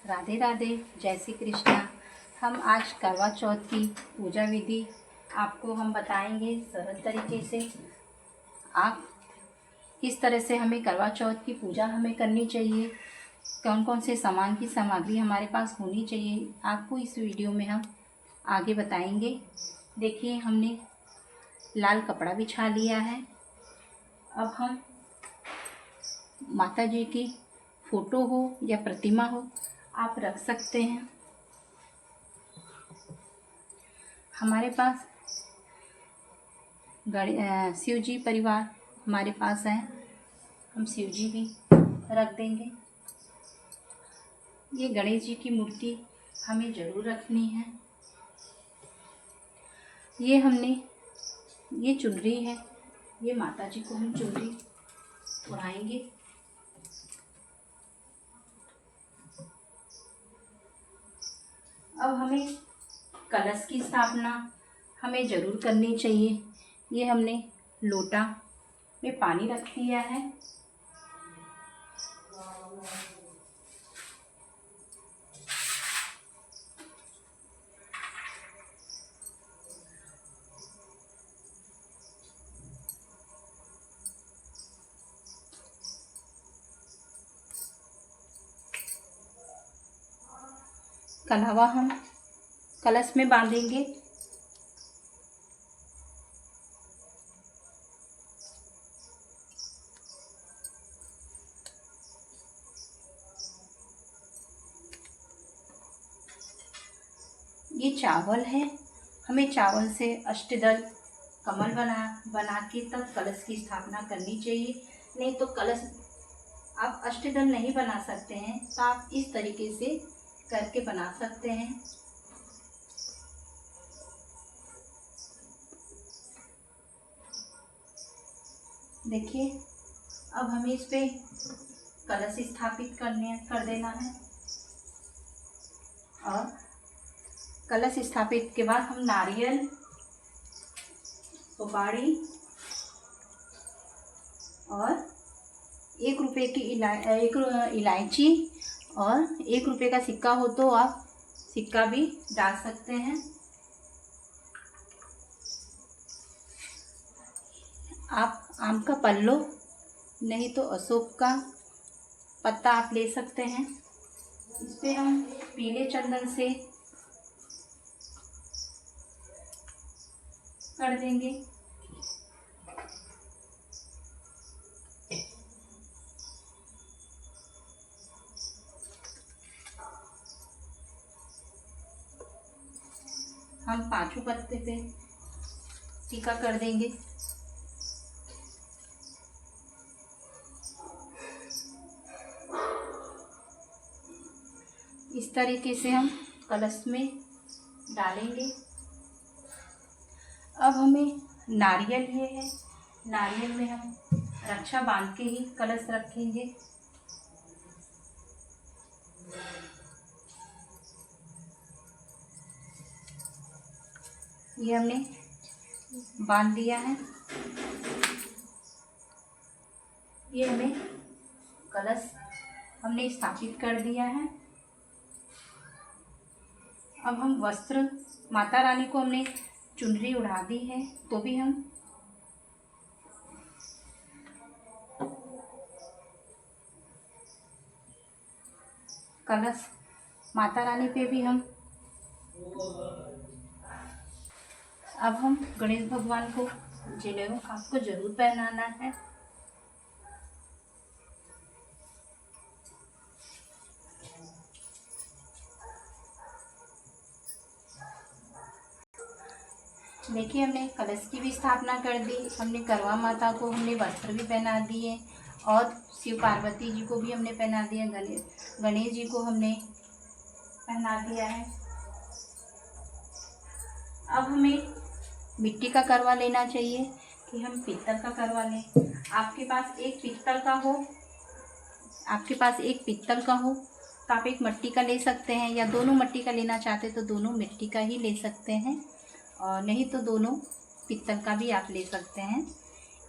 राधे राधे, जय श्री कृष्णा। हम आज करवा चौथ की पूजा विधि आपको हम बताएंगे सरल तरीके से। आप किस तरह से हमें करवा चौथ की पूजा हमें करनी चाहिए, कौन कौन से सामान की सामग्री हमारे पास होनी चाहिए, आपको इस वीडियो में हम आगे बताएंगे। देखिए, हमने लाल कपड़ा बिछा लिया है। अब हम माता जी की फ़ोटो हो या प्रतिमा हो, आप रख सकते हैं। हमारे पास शिव जी परिवार हमारे पास है, हम शिव जी भी रख देंगे। ये गणेश जी की मूर्ति हमें ज़रूर रखनी है। ये चुनरी है, ये माता जी को हम चुनरी उड़ाएंगे। अब हमें कलश की स्थापना हमें ज़रूर करनी चाहिए। ये हमने लोटा में पानी रख दिया है। कलावा हम कलश में बांधेंगे। ये चावल है, हमें चावल से अष्टदल कमल बना के तब कलश की स्थापना करनी चाहिए। नहीं तो कलश आप अष्टदल नहीं बना सकते हैं तो आप इस तरीके से करके बना सकते हैं। देखिए, अब हमें इस पे कलश स्थापित कर देना है। और कलश स्थापित के बाद हम नारियल, सुपारी और 1 रुपये की इलायची और 1 रुपये का सिक्का हो तो आप सिक्का भी डाल सकते हैं। आप आम का पल्लो नहीं तो अशोक का पत्ता आप ले सकते हैं। इस पे हम पीले चंदन से कर देंगे। हम 5 पत्ते पे टीका कर देंगे। इस तरीके से हम कलश में डालेंगे। अब हमें नारियल है, नारियल में हम रक्षा बांध के ही कलश रखेंगे। ये हमने बांध दिया है। ये हमें कलश हमने स्थापित कर दिया है। अब हम वस्त्र, माता रानी को हमने चुनरी उड़ा दी है, तो भी हम कलश माता रानी पे भी हम अब हम गणेश भगवान को जनेऊ आपको जरूर पहनाना है। देखिए, हमने कलश की भी स्थापना कर दी, हमने करवा माता को हमने वस्त्र भी पहना दिए और शिव पार्वती जी को भी हमने पहना दिया, गणेश जी को हमने पहना दिया है। अब हमें मिट्टी का करवा लेना चाहिए कि हम पीतल का करवा लें। आपके पास एक पीतल का हो तो आप एक मिट्टी का ले सकते हैं, या दोनों मिट्टी का लेना चाहते तो दोनों मिट्टी का ही ले सकते हैं, और नहीं तो दोनों पीतल का भी आप ले सकते हैं।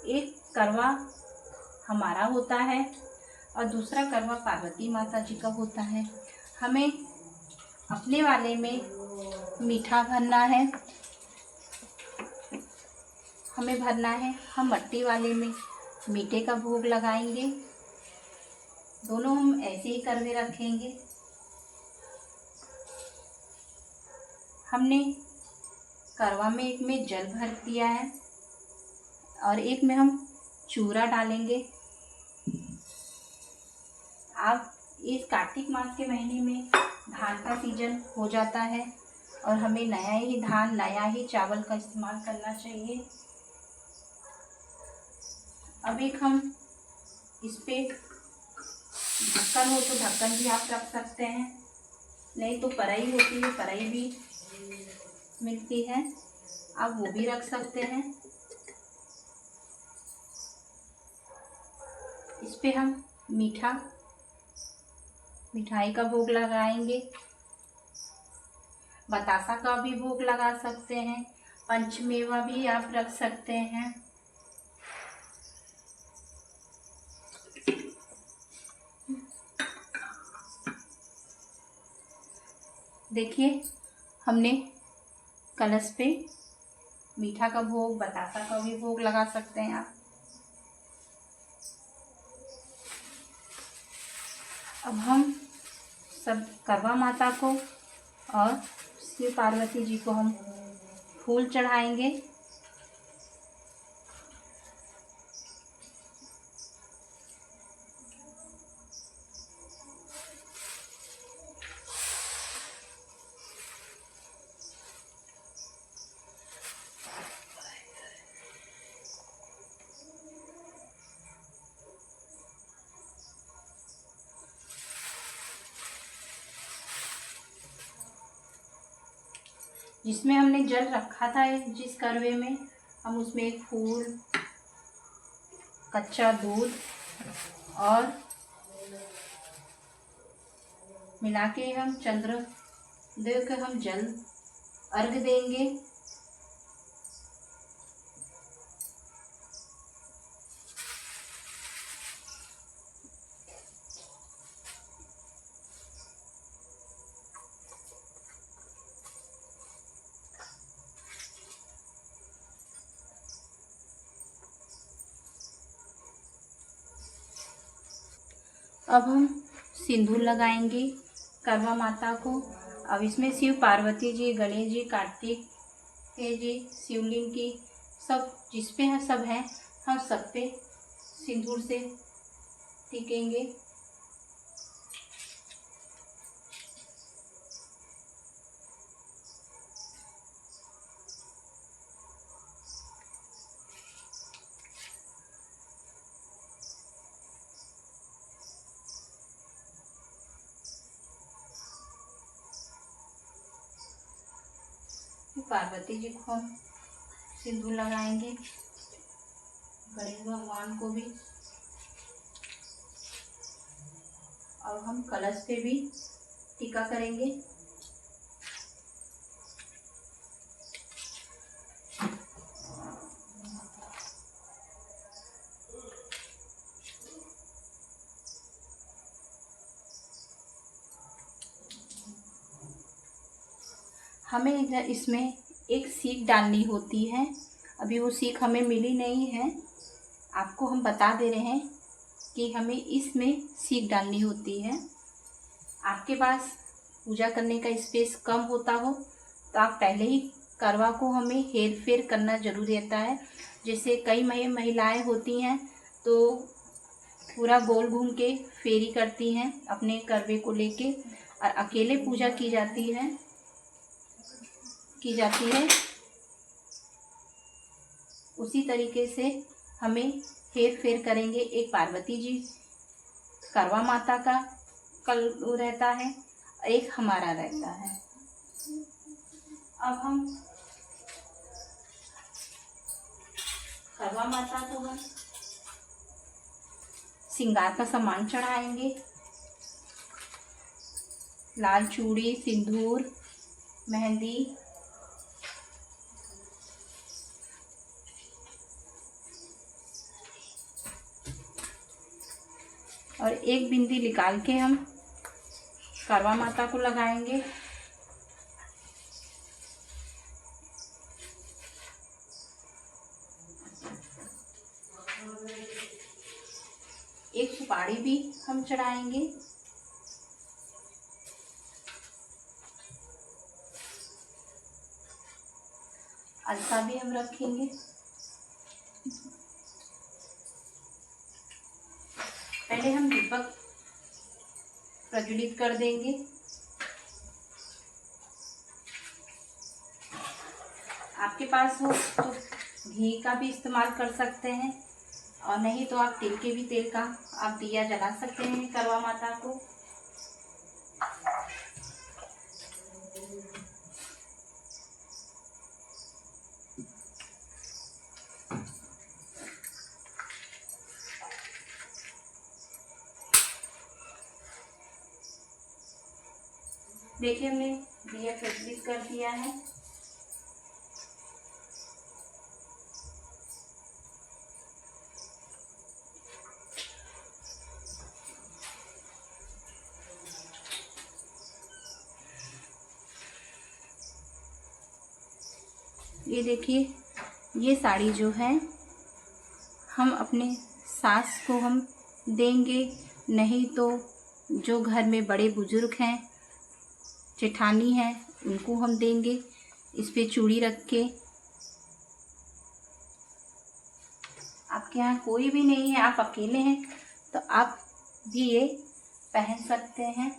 एक करवा हमारा होता है और दूसरा करवा पार्वती माता जी का होता है। हमें अपने वाले में मीठा भरना है, हमें भरना है। हम मट्टी वाले में मीठे का भोग लगाएंगे। दोनों हम ऐसे ही करके रखेंगे। हमने करवा में एक में जल भर दिया है और एक में हम चूरा डालेंगे। अब इस कार्तिक मास के महीने में धान का सीजन हो जाता है और हमें नया ही धान, नया ही चावल का इस्तेमाल करना चाहिए। अब एक हम इस पे ढक्कन हो तो ढक्कन भी आप रख सकते हैं, नहीं तो कढ़ाई होती है, कढ़ाई भी मिलती है, आप वो भी रख सकते हैं। इस पे हम मिठाई का भोग लगाएंगे। बतासा का भी भोग लगा सकते हैं, पंचमेवा भी आप रख सकते हैं। देखिए, हमने कलश पे मीठा का भोग, बतासा का भी भोग लगा सकते हैं आप। अब हम सब करवा माता को और शिव पार्वती जी को हम फूल चढ़ाएंगे। जिसमें हमने जल रखा था, जिस करवे में, हम उसमें एक फूल, कच्चा दूध और मिला के हम चंद्रदेव के हम जल अर्घ देंगे। अब हम सिंदूर लगाएंगे करवा माता को। अब इसमें शिव पार्वती जी, गणेश जी, कार्तिक जी, शिवलिंग की सब जिस पे है सब हैं, हम सब पे सिंदूर से टिकेंगे। पार्वती जी को हम सिंदूर लगाएंगे, गणेश भगवान को भी, और हम कलश पे भी टीका करेंगे। हमें इधर इसमें एक सीख डालनी होती है, अभी वो सीख हमें मिली नहीं है, आपको हम बता दे रहे हैं कि हमें इसमें सीख डालनी होती है। आपके पास पूजा करने का स्पेस कम होता हो तो आप पहले ही करवा को हमें हेर फेर करना जरूरी रहता है। जैसे कई महिलाएं होती हैं तो पूरा गोल घूम के फेरी करती हैं अपने करवे को लेके, और अकेले पूजा की जाती है। उसी तरीके से हमें हेर फेर करेंगे। एक पार्वती जी करवा माता का कल रहता है, एक हमारा रहता है। अब हम करवा माता को हम श्रृंगार का सामान चढ़ाएंगे, लाल चूड़ी, सिंदूर, मेहंदी, और एक बिंदी निकाल के हम करवा माता को लगाएंगे। एक सुपारी भी हम चढ़ाएंगे। अलसा भी हम रखेंगे। पहले हम दीपक प्रज्वलित कर देंगे। आपके पास हो तो घी का भी इस्तेमाल कर सकते हैं, और नहीं तो आप तिल के भी तेल का आप दिया जला सकते हैं करवा माता को। देखिए हमने दिया प्रज्वलित कर दिया है। ये देखिए, ये साड़ी जो है हम अपने सास को हम देंगे, नहीं तो जो घर में बड़े बुजुर्ग हैं, जेठानी हैं, उनको हम देंगे। इस पे चूड़ी रख के। आपके यहाँ कोई भी नहीं है, आप अकेले हैं, तो आप भी ये पहन सकते हैं।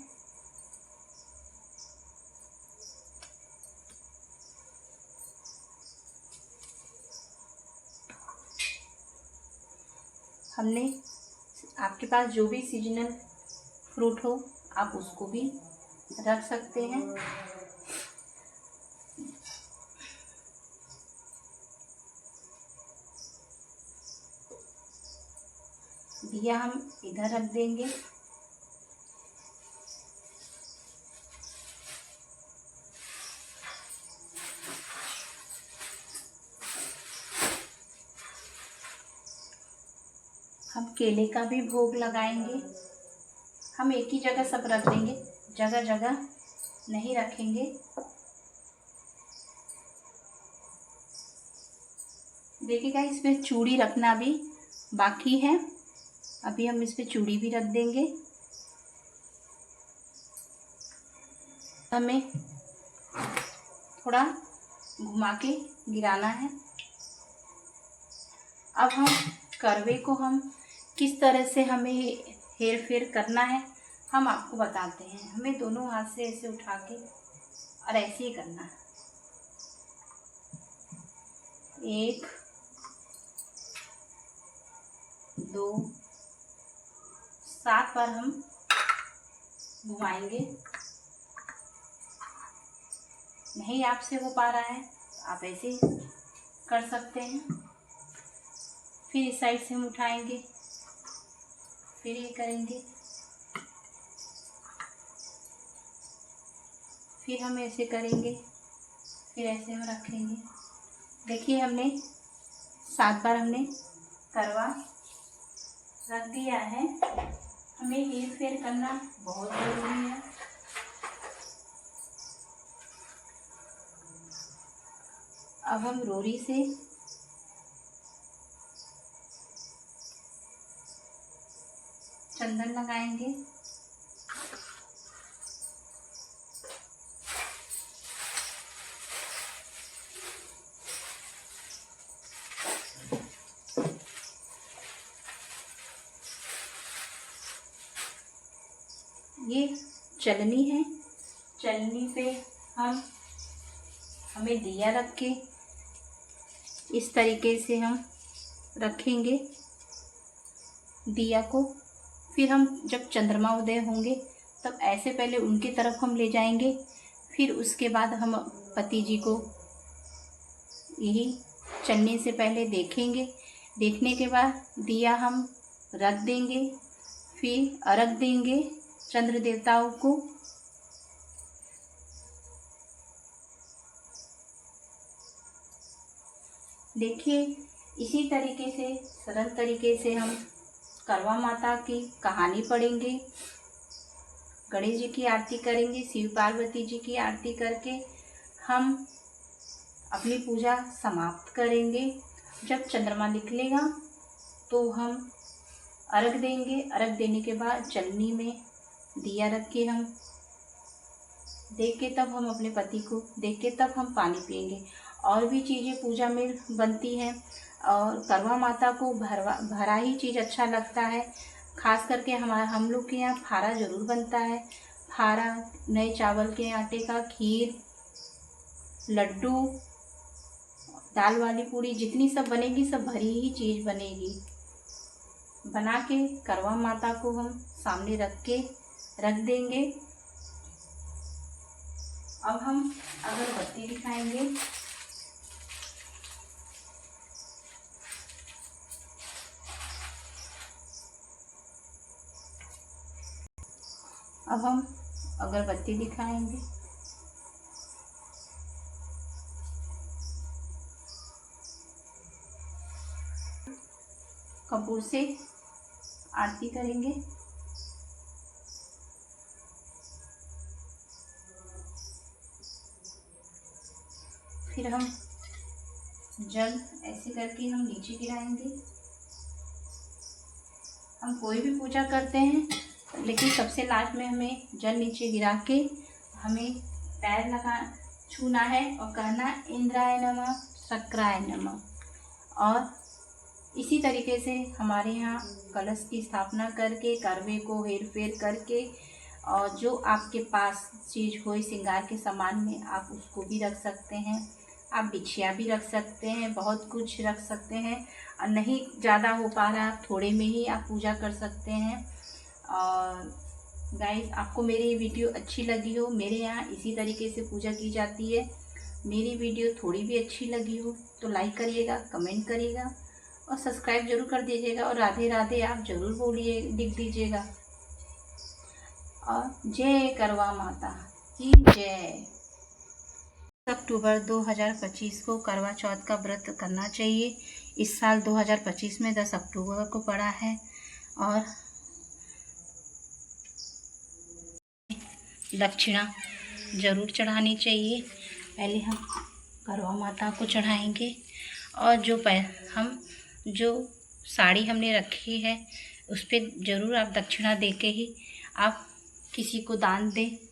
हमने आपके पास जो भी सीजनल फ्रूट हो आप उसको भी रख सकते हैं। दिया हम इधर रख देंगे। हम केले का भी भोग लगाएंगे। हम एक ही जगह सब रख देंगे, जगह जगह नहीं रखेंगे। देखिएगा, इसमें चूड़ी रखना भी बाकी है। अभी हम इस पे चूड़ी भी रख देंगे। हमें थोड़ा घुमा के गिराना है। अब हम करवे को हम किस तरह से हमें हेर फेर करना है हम आपको बताते हैं। हमें दोनों हाथ से ऐसे उठा के और ऐसे ही करना है। 1 2 7 बार हम घुमाएंगे। नहीं आपसे हो पा रहा है आप ऐसे कर सकते हैं। फिर इस साइड से हम उठाएंगे, फिर ये करेंगे, फिर हम ऐसे करेंगे, फिर ऐसे हम रखेंगे। देखिए हमने 7 बार हमने करवा रख दिया है। हमें हेर फेर करना बहुत ज़रूरी है। अब हम रोरी से चंदन लगाएंगे। ये चलनी है, चलनी पे हमें दिया रख के इस तरीके से हम रखेंगे दिया को। फिर हम जब चंद्रमा उदय होंगे तब ऐसे पहले उनकी तरफ हम ले जाएंगे, फिर उसके बाद हम पति जी को यही चलने से पहले देखेंगे। देखने के बाद दिया हम रख देंगे, फिर अर्घ देंगे चंद्र देवताओं को। देखिए, इसी तरीके से सरल तरीके से हम करवा माता की कहानी पढ़ेंगे। गणेश जी की आरती करेंगे, शिव पार्वती जी की आरती करके हम अपनी पूजा समाप्त करेंगे। जब चंद्रमा निकलेगा तो हम अर्घ देंगे। अर्घ देने के बाद चलनी में दिया रख के हम देख के तब हम अपने पति को देख के तब हम पानी पिएंगे। और भी चीज़ें पूजा में बनती हैं और करवा माता को भरा ही चीज़ अच्छा लगता है। खास करके हम लोग के यहाँ फारा ज़रूर बनता है। फारा, नए चावल के आटे का खीर, लड्डू, दाल वाली पूड़ी, जितनी सब बनेगी सब भरी ही चीज़ बनेगी। बना के करवा माता को हम सामने रख देंगे। अब हम अगरबत्ती दिखाएंगे। अब हम अगरबत्ती दिखाएंगे। कपूर से आरती करेंगे। फिर हम जल ऐसे करके हम नीचे गिराएंगे। हम कोई भी पूजा करते हैं लेकिन सबसे लास्ट में हमें जल नीचे गिरा के हमें पैर छूना है और कहना इंद्राय नमः, शक्राय नमः। और इसी तरीके से हमारे यहाँ कलश की स्थापना करके करवे को हेर फेर करके और जो आपके पास चीज़ हो श्रृंगार के सामान में आप उसको भी रख सकते हैं। आप बिछिया भी रख सकते हैं, बहुत कुछ रख सकते हैं। और नहीं ज़्यादा हो पा रहा थोड़े में ही आप पूजा कर सकते हैं। और गाइस, आपको मेरी वीडियो अच्छी लगी हो, मेरे यहाँ इसी तरीके से पूजा की जाती है। मेरी वीडियो थोड़ी भी अच्छी लगी हो तो लाइक करिएगा, कमेंट करिएगा और सब्सक्राइब जरूर कर दीजिएगा। और राधे राधे आप ज़रूर बोलिए, लिख दीजिएगा। और जय करवा माता की जय। अक्टूबर 2025 को करवा चौथ का व्रत करना चाहिए। इस साल 2025 में 10 अक्टूबर को पड़ा है। और दक्षिणा ज़रूर चढ़ानी चाहिए। पहले हम करवा माता को चढ़ाएंगे और जो साड़ी हमने रखी है उस पर ज़रूर आप दक्षिणा दे के ही आप किसी को दान दें।